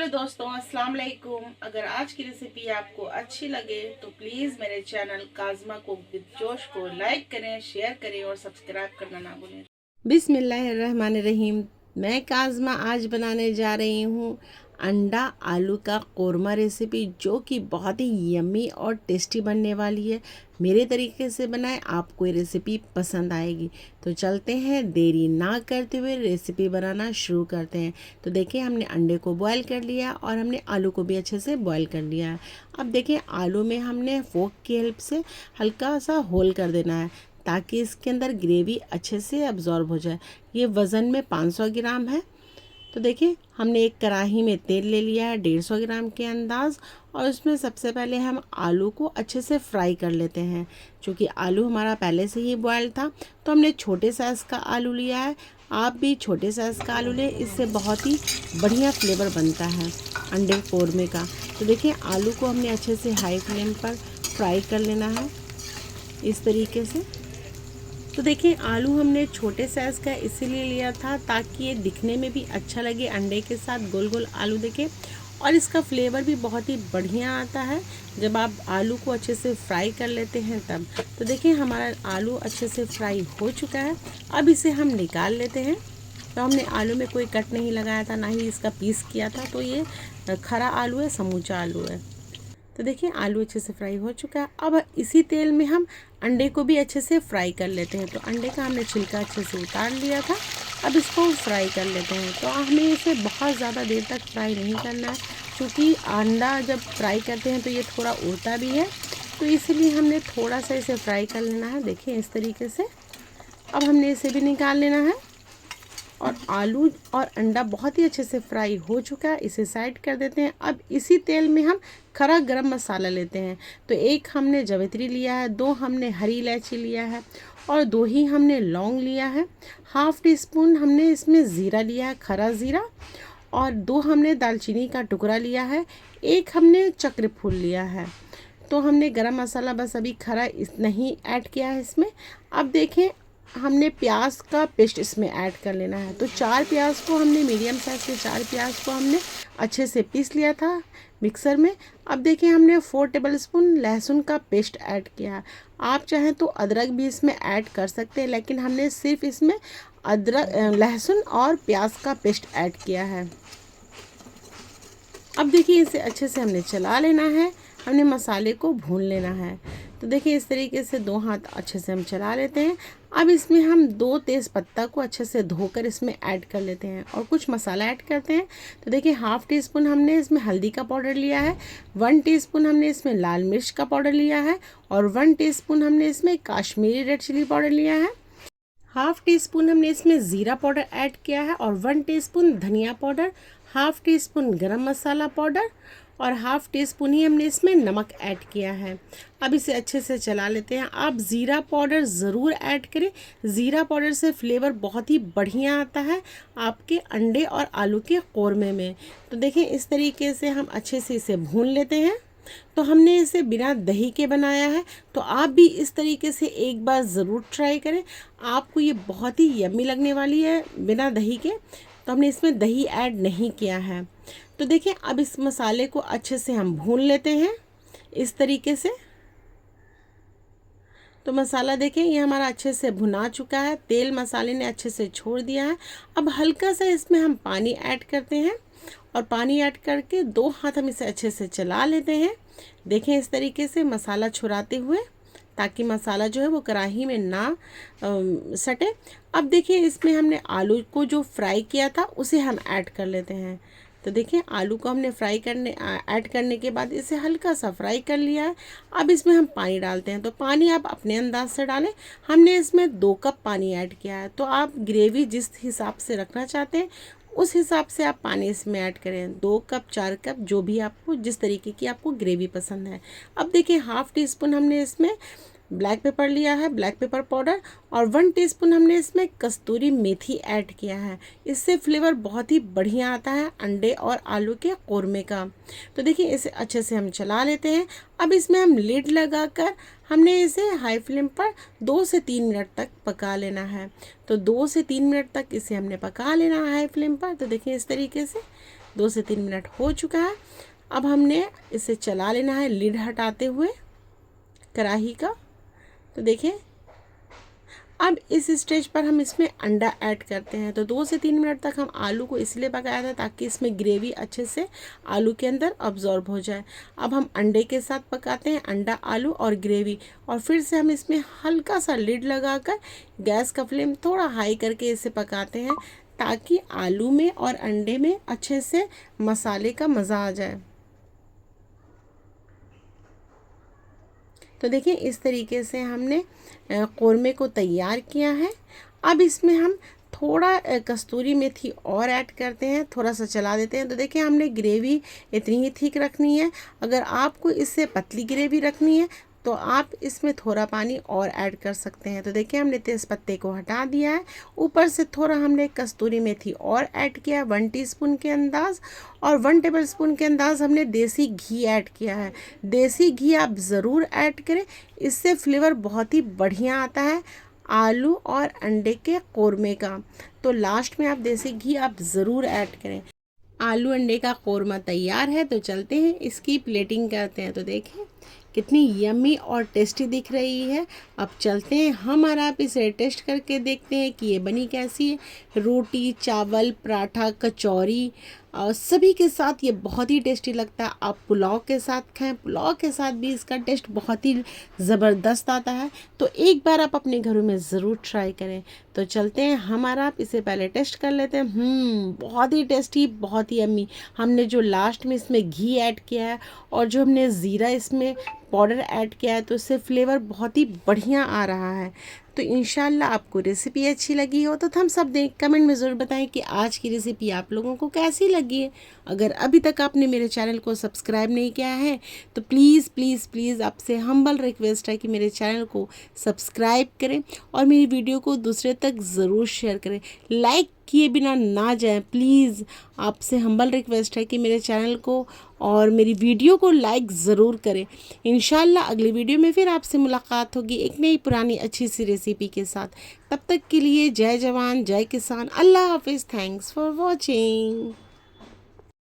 दोस्तों, अस्सलाम वालेकुम। अगर आज की रेसिपी आपको अच्छी लगे तो प्लीज़ मेरे चैनल काज़मा कुक विद जोश को लाइक करें, शेयर करें और सब्सक्राइब करना ना भूलें। बिस्मिल्लाहिर्रहमानिर्रहीम। मैं काज़मा आज बनाने जा रही हूँ अंडा आलू का कोरमा रेसिपी, जो कि बहुत ही यम्मी और टेस्टी बनने वाली है। मेरे तरीके से बनाएं, आपको ये रेसिपी पसंद आएगी। तो चलते हैं, देरी ना करते हुए रेसिपी बनाना शुरू करते हैं। तो देखिए, हमने अंडे को बॉईल कर लिया और हमने आलू को भी अच्छे से बॉईल कर लिया है। अब देखिए, आलू में हमने फोक की हेल्प से हल्का सा होल कर देना है ताकि इसके अंदर ग्रेवी अच्छे से अब्जॉर्ब हो जाए। ये वज़न में 500 ग्राम है। तो देखिए, हमने एक कढ़ाई में तेल ले लिया है 150 ग्राम के अंदाज़, और उसमें सबसे पहले हम आलू को अच्छे से फ्राई कर लेते हैं। क्योंकि आलू हमारा पहले से ही बॉयल था, तो हमने छोटे साइज़ का आलू लिया है। आप भी छोटे साइज़ का आलू लें, इससे बहुत ही बढ़िया फ्लेवर बनता है अंडे कोरमे का। तो देखिए, आलू को हमने अच्छे से हाई फ्लेम पर फ्राई कर लेना है इस तरीके से। तो देखिए, आलू हमने छोटे साइज़ का इसीलिए लिया था ताकि ये दिखने में भी अच्छा लगे, अंडे के साथ गोल गोल आलू देखें, और इसका फ्लेवर भी बहुत ही बढ़िया आता है जब आप आलू को अच्छे से फ्राई कर लेते हैं तब। तो देखिए, हमारा आलू अच्छे से फ्राई हो चुका है। अब इसे हम निकाल लेते हैं। तो हमने आलू में कोई कट नहीं लगाया था, ना ही इसका पीस किया था, तो ये खरा आलू है, समूचा आलू है। तो देखिए, आलू अच्छे से फ्राई हो चुका है। अब इसी तेल में हम अंडे को भी अच्छे से फ्राई कर लेते हैं। तो अंडे का हमने छिलका अच्छे से उतार लिया था। अब इसको फ्राई कर लेते हैं। तो हमें इसे बहुत ज़्यादा देर तक फ्राई नहीं करना है, क्योंकि अंडा जब फ्राई करते हैं तो ये थोड़ा उड़ता भी है, तो इसीलिए हमने थोड़ा सा इसे फ्राई कर लेना है। देखिए, इस तरीके से। अब हमने इसे भी निकाल लेना है। और आलू और अंडा बहुत ही अच्छे से फ्राई हो चुका है, इसे साइड कर देते हैं। अब इसी तेल में हम खड़ा गरम मसाला लेते हैं। तो एक हमने जावित्री लिया है, 2 हमने हरी इलायची लिया है, और 2 ही हमने लौंग लिया है। हाफ़ टी स्पून हमने इसमें ज़ीरा लिया है, खरा ज़ीरा, और 2 हमने दालचीनी का टुकड़ा लिया है, 1 हमने चक्र फूल लिया है। तो हमने गरम मसाला बस अभी खरा इतना ही ऐड किया है इसमें। अब देखें, हमने प्याज का पेस्ट इसमें ऐड कर लेना है। तो 4 प्याज को हमने, मीडियम साइज़ के 4 प्याज को हमने अच्छे से पीस लिया था मिक्सर में। अब देखिए, हमने 4 टेबलस्पून लहसुन का पेस्ट ऐड किया है। आप चाहें तो अदरक भी इसमें ऐड कर सकते हैं, लेकिन हमने सिर्फ इसमें अदरक, लहसुन और प्याज का पेस्ट ऐड किया है। अब देखिए, इसे अच्छे से हमने चला लेना है, हमने मसाले को भून लेना है। तो देखिए, इस तरीके से 2 हाथ अच्छे से हम चला लेते हैं। अब इसमें हम 2 तेज़ पत्ता को अच्छे से धोकर इसमें ऐड कर लेते हैं और कुछ मसाला ऐड करते हैं। तो देखिए, हाफ़ टी स्पून हमने इसमें हल्दी का पाउडर लिया है, 1 टीस्पून हमने इसमें लाल मिर्च का पाउडर लिया है, और 1 टीस्पून हमने इसमें काश्मीरी रेड चिली पाउडर लिया है। हाफ़ टी स्पून हमने इसमें ज़ीरा पाउडर ऐड किया है, और 1 टीस्पून धनिया पाउडर, हाफ़ टी स्पून गरम मसाला पाउडर, और हाफ़ टी स्पून ही हमने इसमें नमक ऐड किया है। अब इसे अच्छे से चला लेते हैं। आप ज़ीरा पाउडर ज़रूर ऐड करें, ज़ीरा पाउडर से फ्लेवर बहुत ही बढ़िया आता है आपके अंडे और आलू के कोरमे में। तो देखिए, इस तरीके से हम अच्छे से इसे भून लेते हैं। तो हमने इसे बिना दही के बनाया है, तो आप भी इस तरीके से एक बार ज़रूर ट्राई करें। आपको ये बहुत ही यम्मी लगने वाली है बिना दही के। तो हमने इसमें दही ऐड नहीं किया है। तो देखिए, अब इस मसाले को अच्छे से हम भून लेते हैं इस तरीके से। तो मसाला देखिए, ये हमारा अच्छे से भुना चुका है, तेल मसाले ने अच्छे से छोड़ दिया है। अब हल्का सा इसमें हम पानी ऐड करते हैं, और पानी ऐड करके 2 हाथ हम इसे अच्छे से चला लेते हैं। देखें, इस तरीके से मसाला छुड़ाते हुए, ताकि मसाला जो है वो कढ़ाई में ना सटे। अब देखिए, इसमें हमने आलू को जो फ्राई किया था उसे हम ऐड कर लेते हैं। तो देखिए, आलू को हमने ऐड करने के बाद इसे हल्का सा फ्राई कर लिया है। अब इसमें हम पानी डालते हैं। तो पानी आप अपने अंदाज से डालें। हमने इसमें 2 कप पानी ऐड किया है। तो आप ग्रेवी जिस हिसाब से रखना चाहते हैं उस हिसाब से आप पानी इसमें ऐड करें, 2 कप 4 कप, जो भी आपको, जिस तरीके की आपको ग्रेवी पसंद है। अब देखिए, हाफ़ टी स्पून हमने इसमें ब्लैक पेपर लिया है, ब्लैक पेपर पाउडर, और 1 टीस्पून हमने इसमें कस्तूरी मेथी ऐड किया है। इससे फ्लेवर बहुत ही बढ़िया आता है अंडे और आलू के कोरमे का। तो देखिए, इसे अच्छे से हम चला लेते हैं। अब इसमें हम लिड लगाकर हमने इसे हाई फ्लेम पर 2 से 3 मिनट तक पका लेना है। तो 2 से 3 मिनट तक इसे हमने पका लेना है हाई फ्लेम पर। तो देखिए, इस तरीके से 2 से 3 मिनट हो चुका है। अब हमने इसे चला लेना है लिड हटाते हुए कढ़ाई का। तो देखिए अब इस स्टेज पर हम इसमें अंडा ऐड करते हैं। तो 2 से 3 मिनट तक हम आलू को इसलिए पकाया था ताकि इसमें ग्रेवी अच्छे से आलू के अंदर अब्जॉर्ब हो जाए। अब हम अंडे के साथ पकाते हैं, अंडा, आलू और ग्रेवी, और फिर से हम इसमें हल्का सा लिड लगाकर गैस का फ्लेम थोड़ा हाई करके इसे पकाते हैं ताकि आलू में और अंडे में अच्छे से मसाले का मज़ा आ जाए। तो देखिए इस तरीके से हमने कौरमे को तैयार किया है। अब इसमें हम थोड़ा कस्तूरी मेथी और ऐड करते हैं, थोड़ा सा चला देते हैं। तो देखिए हमने ग्रेवी इतनी ही थिक रखनी है। अगर आपको इससे पतली ग्रेवी रखनी है तो आप इसमें थोड़ा पानी और ऐड कर सकते हैं। तो देखिए हमने तेज़पत्ते को हटा दिया है, ऊपर से थोड़ा हमने कस्तूरी मेथी और ऐड किया 1 टीस्पून के अंदाज़, और 1 टेबलस्पून के अंदाज़ हमने देसी घी ऐड किया है। देसी घी आप ज़रूर ऐड करें, इससे फ्लेवर बहुत ही बढ़िया आता है आलू और अंडे के कौरमे का। तो लास्ट में आप देसी घी आप ज़रूर ऐड करें। आलू अंडे का कौरमा तैयार है। तो चलते हैं इसकी प्लेटिंग करते हैं। तो देखें कितनी यम्मी और टेस्टी दिख रही है। अब चलते हैं हम और आप इसे टेस्ट करके देखते हैं कि ये बनी कैसी है। रोटी, चावल, पराठा, कचौरी और सभी के साथ ये बहुत ही टेस्टी लगता है। आप पुलाव के साथ खाएं, पुलाव के साथ भी इसका टेस्ट बहुत ही ज़बरदस्त आता है। तो एक बार आप अपने घरों में ज़रूर ट्राई करें। तो चलते हैं हम और आप इसे पहले टेस्ट कर लेते हैं। बहुत ही टेस्टी, बहुत ही यम्मी। हमने जो लास्ट में इसमें घी ऐड किया है और जो हमने ज़ीरा इसमें पाउडर ऐड किया है तो इससे फ्लेवर बहुत ही बढ़िया आ रहा है। तो इंशाल्लाह आपको रेसिपी अच्छी लगी हो तो थम्स अप दें, कमेंट में ज़रूर बताएं कि आज की रेसिपी आप लोगों को कैसी लगी है। अगर अभी तक आपने मेरे चैनल को सब्सक्राइब नहीं किया है तो प्लीज़ प्लीज़ प्लीज़ आपसे हम्बल रिक्वेस्ट है कि मेरे चैनल को सब्सक्राइब करें और मेरी वीडियो को दूसरे तक ज़रूर शेयर करें। लाइक किए बिना ना जाएं प्लीज़, आपसे हम्बल रिक्वेस्ट है कि मेरे चैनल को और मेरी वीडियो को लाइक ज़रूर करें। इंशाल्लाह अगली वीडियो में फिर आपसे मुलाकात होगी एक नई पुरानी अच्छी सी रेसिपी के साथ। तब तक के लिए जय जवान जय किसान, अल्लाह हाफिज़, थैंक्स फॉर वॉचिंग।